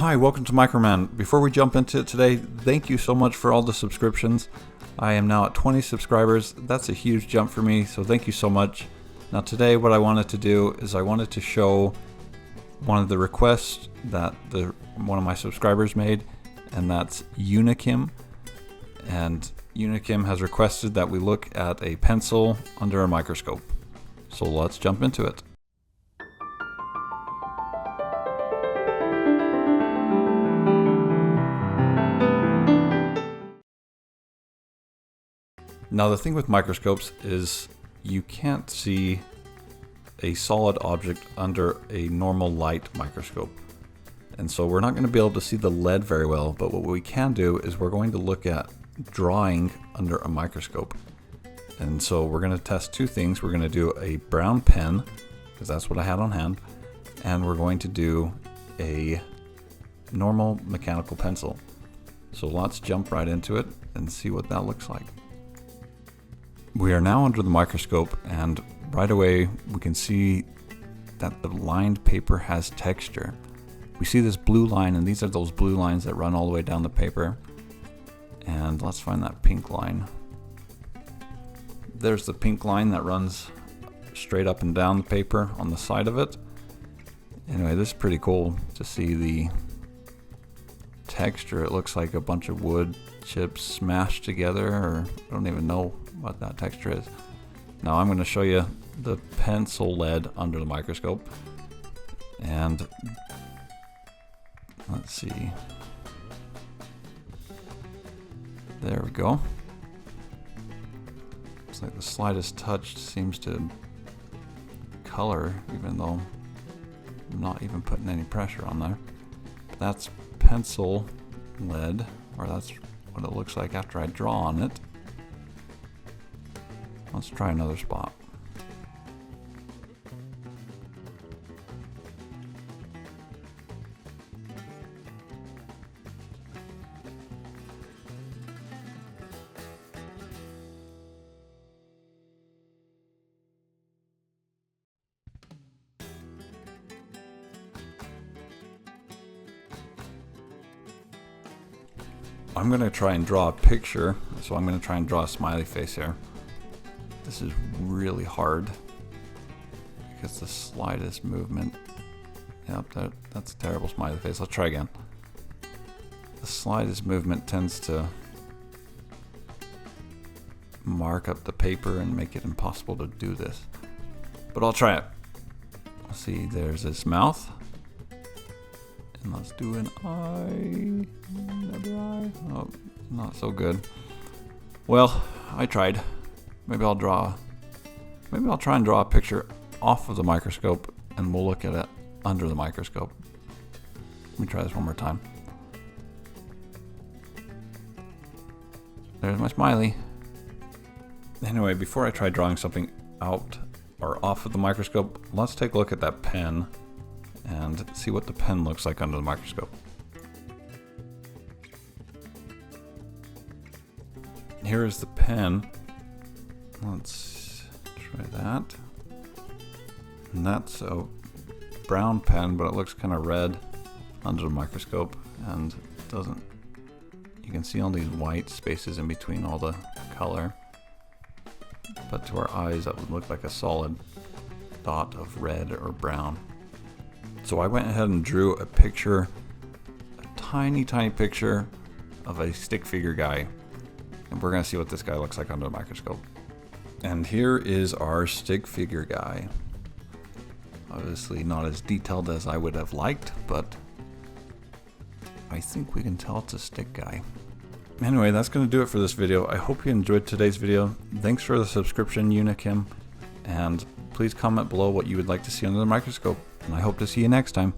Hi, welcome to Microman. Before we jump into it today, thank you so much for all the subscriptions. I am now at 20 subscribers. That's a huge jump for me, so thank you so much. Now today what I wanted to do is I wanted to show one of the requests that one of my subscribers made, and that's Unikim. And Unikim has requested that we look at a pencil under a microscope. So let's jump into it. Now the thing with microscopes is you can't see a solid object under a normal light microscope. And so we're not going to be able to see the lead very well, but what we can do is we're going to look at drawing under a microscope. And so we're going to test two things. We're going to do a brown pen, because that's what I had on hand, and we're going to do a normal mechanical pencil. So let's jump right into it and see what that looks like. We are now under the microscope, and right away we can see that the lined paper has texture. We see this blue line, and these are those blue lines that run all the way down the paper. And let's find that pink line. There's the pink line that runs straight up and down the paper on the side of it. Anyway, this is pretty cool to see the texture. It looks like a bunch of wood chips smashed together, or I don't even know what that texture is. Now I'm going to show you the pencil lead under the microscope, and let's see, there we go. It's like the slightest touch seems to color, even though I'm not even putting any pressure on there. But that's pencil lead, or that's what it looks like after I draw on it. Let's try another spot. I'm going to try and draw a picture, so I'm going to try and draw a smiley face here. This is really hard because the slightest movement, yep, that's a terrible smiley face. Let's try again. The slightest movement tends to mark up the paper and make it impossible to do this. But I'll try it. Let's see, there's his mouth. And let's do an eye. Another eye. Oh, not so good. Well, I tried. Maybe I'll try and draw a picture off of the microscope, and we'll look at it under the microscope. Let me try this one more time. There's my smiley. Anyway, before I try drawing something out or off of the microscope, let's take a look at that pen and see what the pen looks like under the microscope. Here is the pen. Let's try that. And that's a brown pen, but it looks kind of red under the microscope, and it doesn't. You can see all these white spaces in between all the color, but to our eyes that would look like a solid dot of red or brown. So I went ahead and drew a picture, a tiny picture of a stick figure guy, and we're gonna see what this guy looks like under the microscope. And here is our stick figure guy. Obviously not as detailed as I would have liked, but I think we can tell it's a stick guy. Anyway, that's going to do it for this video. I hope you enjoyed today's video. Thanks for the subscription, Unikim, and please comment below what you would like to see under the microscope, and I hope to see you next time.